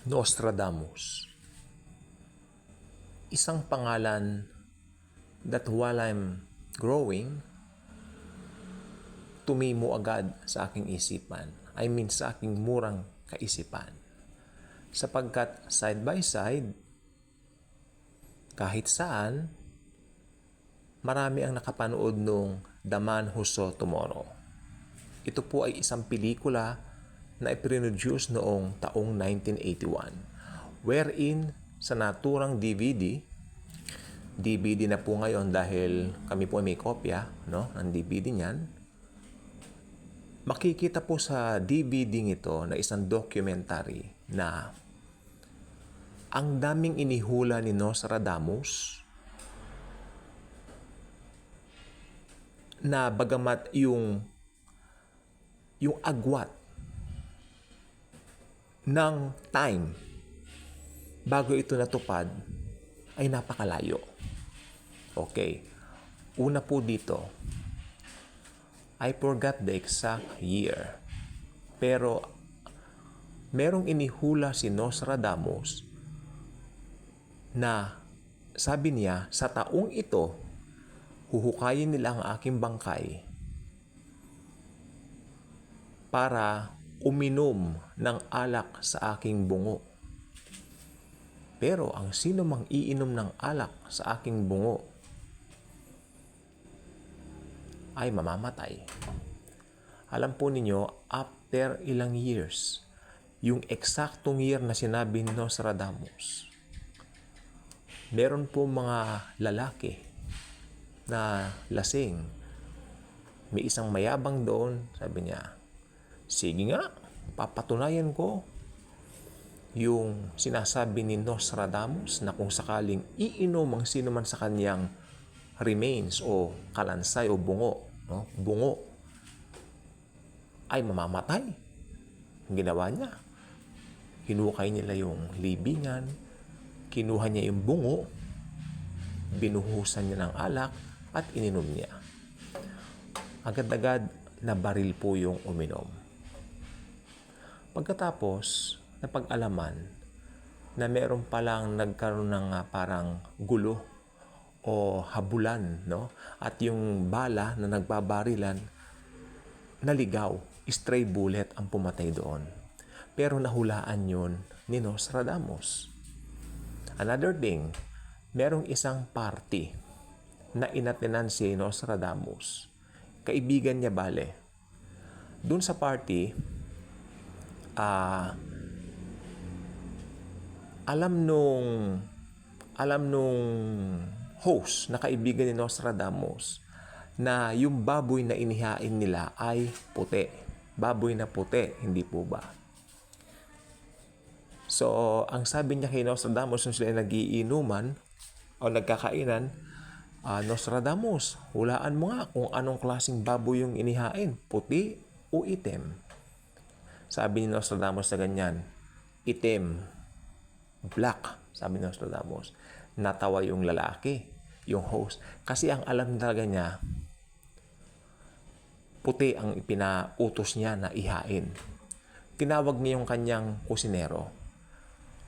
Nostradamus. Isang pangalan that while I'm growing, tumimo agad sa aking isipan. I mean sa aking murang kaisipan. Sapagkat side by side, kahit saan, marami ang nakapanood nung The Man Who Saw Tomorrow. Ito po ay isang pelikula na iproduce noong taong 1981, wherein sa naturang DVD na po ngayon dahil kami po ay may kopya ng DVD niyan, makikita po sa DVD ito na isang documentary na ang daming inihula ni Nostradamus na bagamat yung agwat ng time bago ito natupad ay napakalayo. Okay. Una po dito, I forgot the exact year. Pero merong inihula si Nostradamus na sabi niya, sa taong ito, huhukayin nila ang aking bangkay para uminom ng alak sa aking bungo. Pero ang sino mang iinom ng alak sa aking bungo ay mamamatay. Alam po ninyo, after ilang years, yung eksaktong year na sinabi ni Nostradamus, meron po mga lalaki na lasing. May isang mayabang doon, sabi niya, sige nga, papatunayan ko yung sinasabi ni Nostradamus na kung sakaling iinom ang sino man sa kanyang remains o kalansay o bungo, ay mamamatay. Ang ginawa niya, hinukay nila yung libingan, kinuha niya yung bungo, binuhusan niya ng alak at ininom niya. Agad-agad na baril po yung uminom. Pagkatapos, napag-alaman na meron palang nagkaroon ng parang gulo o habulan, at yung bala na nagbabarilan naligaw, stray bullet ang pumatay doon. Pero nahulaan yun ni Nostradamus. Another thing, merong isang party na inatenan si Nostradamus. Kaibigan niya bale. Doon sa party, alam nung host na kaibigan ni Nostradamus na yung baboy na inihain nila ay puti. Baboy na puti, hindi po ba? So, ang sabi niya kay Nostradamus nung sila nagiinuman o nagkakainan, Nostradamus, hulaan mo nga kung anong klaseng baboy yung inihain, puti o itim. Sabi ni Nostradamus na ganyan, itim, black, sabi ni Nostradamus. Natawa yung lalaki, yung host. Kasi ang alam talaga niya, puti ang ipinautos niya na ihain. Tinawag niya yung kanyang kusinero.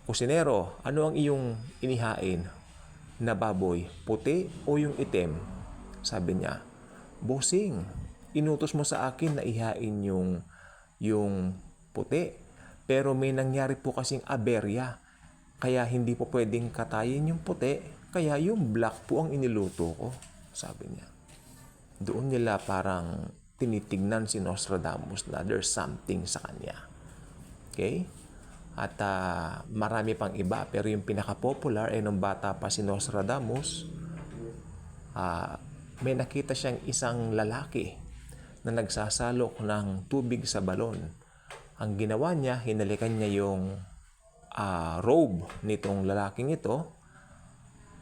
Kusinero, ano ang iyong inihain na baboy? Puti o yung itim? Sabi niya, bossing, inutos mo sa akin na ihain yung puti. Pero may nangyari po kasing aberya. Kaya hindi po pwedeng katayin yung puti. Kaya yung black po ang iniluto ko. Sabi niya. Doon nila parang tinitignan si Nostradamus na there's something sa kanya. Okay? At marami pang iba. Pero yung pinaka-popular ay nung bata pa si Nostradamus, may nakita siyang isang lalaki na nagsasalok ng tubig sa balon. Ang ginawa niya, hinalikan niya yung robe nitong lalaking ito.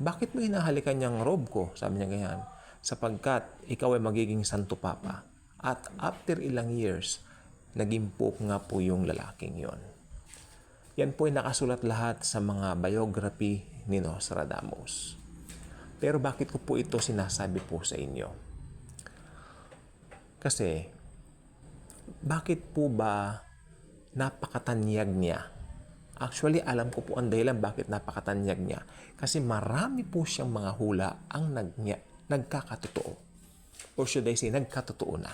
Bakit mo hinahalikan niyang robe ko? Sabi niya ganyan. Sapagkat ikaw ay magiging santo papa. At after ilang years, naging pope nga po yung lalaking yon. Yan po ay nakasulat lahat sa mga biography ni Nostradamus. Pero bakit ko po ito sinasabi po sa inyo? Kasi, bakit po ba napakatanyag niya Actually, alam ko po ang dahilan bakit napakatanyag niya. Kasi marami po siyang mga hula ang nagkakatotoo. Or should I say, nagkatotoo na.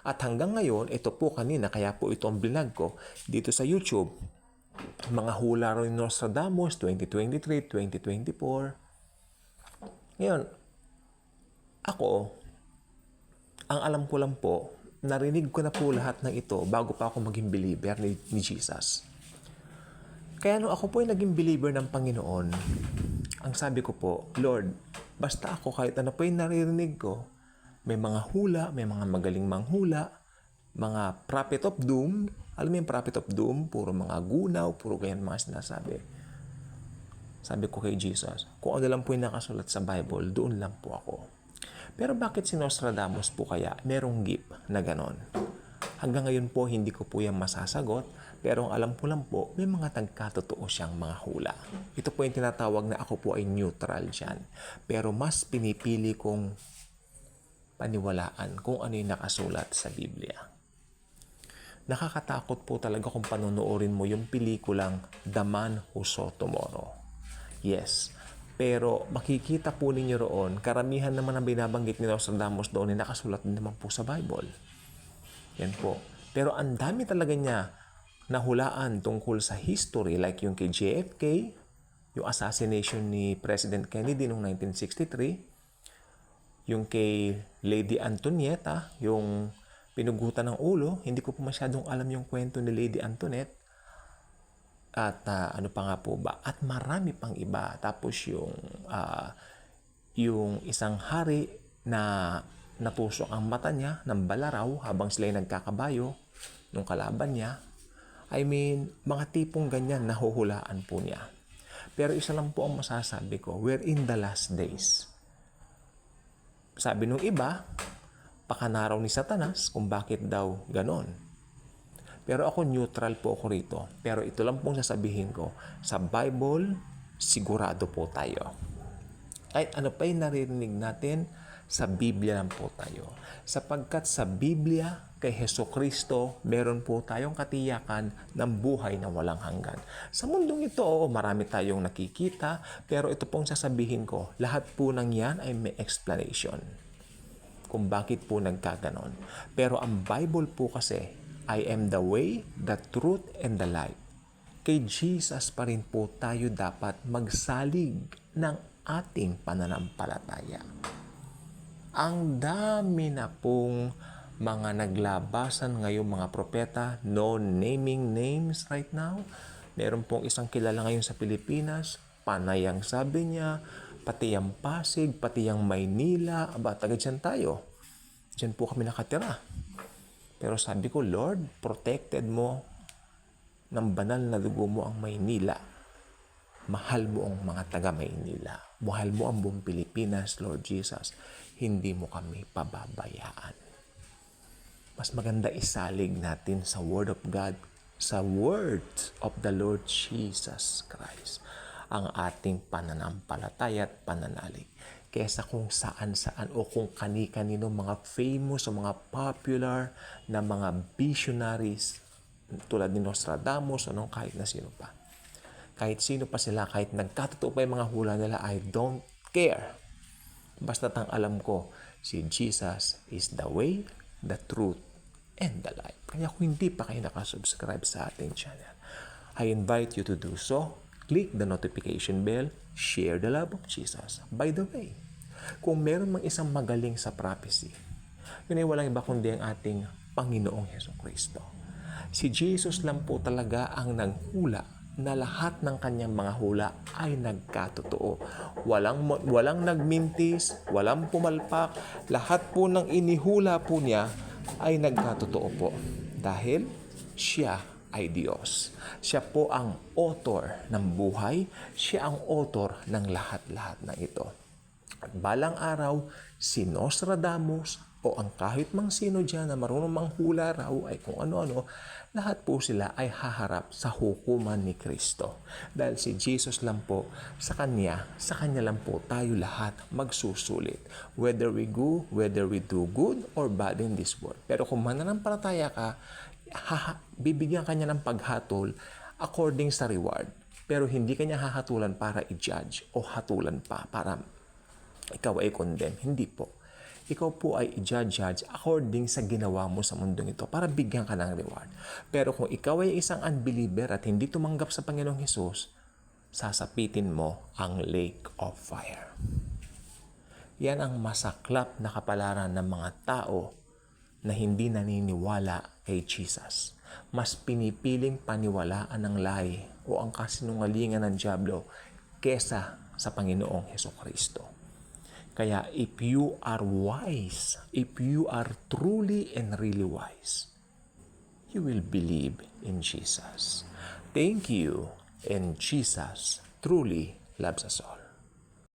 At hanggang ngayon, ito po kanina, kaya po ito ang binag ko dito sa YouTube. Mga hula rin Nostradamus, 2023, 2024. Ngayon, ako, ang alam ko lang po, narinig ko na po lahat ng ito bago pa ako maging believer ni Jesus. Kaya nung ako po ay naging believer ng Panginoon, ang sabi ko po, Lord, basta ako kahit ano po yung naririnig ko, may mga hula, may mga magaling manghula, mga prophet of doom. Alam mo yung prophet of doom? Puro mga gunaw, puro ganyan mga sinasabi. Sabi ko kay Jesus, kung ano lang po yung nakasulat sa Bible, doon lang po ako. Pero bakit si Nostradamus po kaya merong gift na ganon? Hanggang ngayon po, hindi ko po yan masasagot. Pero ang alam ko lang po, may mga tagkatotoo siyang mga hula. Ito po yung tinatawag na ako po ay neutral dyan. Pero mas pinipili kong paniwalaan kung ano yung nakasulat sa Biblia. Nakakatakot po talaga kung panonoorin mo yung pelikulang The Man Who Saw Tomorrow. Yes, pero makikita po ninyo roon, karamihan naman ang binabanggit ni Nostradamus doon ay nakasulat din naman po sa Bible. Yan po. Pero ang dami talaga niya nahulaan tungkol sa history like yung kay JFK, yung assassination ni President Kennedy noong 1963, yung kay Lady Antonietta, yung pinugutan ng ulo. Hindi ko po masyadong alam yung kwento ni Lady Antoinette. At ano pa nga po ba? At marami pang iba. Tapos yung isang hari na natusok ang mata niya ng balaraw habang sila'y nagkakabayo nung kalaban niya. I mean, mga tipong ganyan nahuhulaan po niya. Pero isa lang po ang masasabi ko, we're in the last days. Sabi nung iba, pakanaraw ni Satanas kung bakit daw ganon. Pero ako neutral po ako rito. Pero ito lang pong sasabihin ko, sa Bible, sigurado po tayo. Kahit ano pa yung naririnig natin, sa Biblia lang po tayo. Sapagkat sa Biblia, kay Jesucristo, meron po tayong katiyakan ng buhay na walang hanggan. Sa mundong ito, marami tayong nakikita, pero ito pong sasabihin ko, lahat po ng yan ay may explanation kung bakit po nagkaganon. Pero ang Bible po kasi, I am the way, the truth, and the life. Kay Jesus pa rin po tayo dapat magsalig ng ating pananampalataya. Ang dami na pong mga naglabasan ngayong mga propeta, no naming names right now. Meron pong isang kilala ngayon sa Pilipinas, panay ang sabi niya, pati ang Pasig, pati ang Maynila, taga dyan tayo. Dyan po kami nakatira. Pero sabi ko, Lord, protected mo ng banal na dugo mo ang Maynila. Mahal mo ang mga taga Maynila. Mahal mo ang buong Pilipinas, Lord Jesus. Hindi mo kami pababayaan. Mas maganda isalig natin sa Word of God, sa Word of the Lord Jesus Christ, ang ating pananampalataya at pananalig. Kesa kung saan-saan o kung kani-kanino mga famous o mga popular na mga visionaries tulad ni Nostradamus o kahit na sino pa. Kahit sino pa sila, kahit nagkatotoo pa yung mga hula nila, I don't care. Basta't ang alam ko, si Jesus is the way, the truth, and the life. Kaya kung hindi pa kayo nakasubscribe sa ating channel, I invite you to do so. Click the notification bell, share the love of Jesus. By the way, kung meron mang isang magaling sa prophecy, yun ay walang iba kundi ang ating Panginoong Jesucristo. Si Jesus lang po talaga ang nanghula na lahat ng kanyang mga hula ay nagkatotoo. Walang nagmintis, walang pumalpak, lahat po ng inihula po niya ay nagkatotoo po. Dahil siya ay Diyos. Siya po ang author ng buhay. Siya ang author ng lahat-lahat ng ito. At balang araw, si Nostradamus o ang kahit mang sino dyan na marunong manghula raw ay kung ano-ano, lahat po sila ay haharap sa hukuman ni Kristo. Dahil si Jesus lang po, sa Kanya lang po tayo lahat magsusulit. Whether we do good or bad in this world. Pero kung mananampalataya ka, bibigyan kanya ng paghatol according sa reward. Pero hindi kanya hahatulan para i-judge o hatulan pa para ikaw ay condemn. Hindi po. Ikaw po ay i-judge according sa ginawa mo sa mundong ito para bigyan ka ng reward. Pero kung ikaw ay isang unbeliever at hindi tumanggap sa Panginoong Hesus, sasapitin mo ang lake of fire. Yan ang masaklap na kapalaran ng mga tao na hindi naniniwala kay Jesus. Mas pinipiling paniwalaan ng lie o ang kasinungalingan ng dyablo kesa sa Panginoong Hesukristo. Kaya if you are wise, if you are truly and really wise, you will believe in Jesus. Thank you, and Jesus truly loves us all.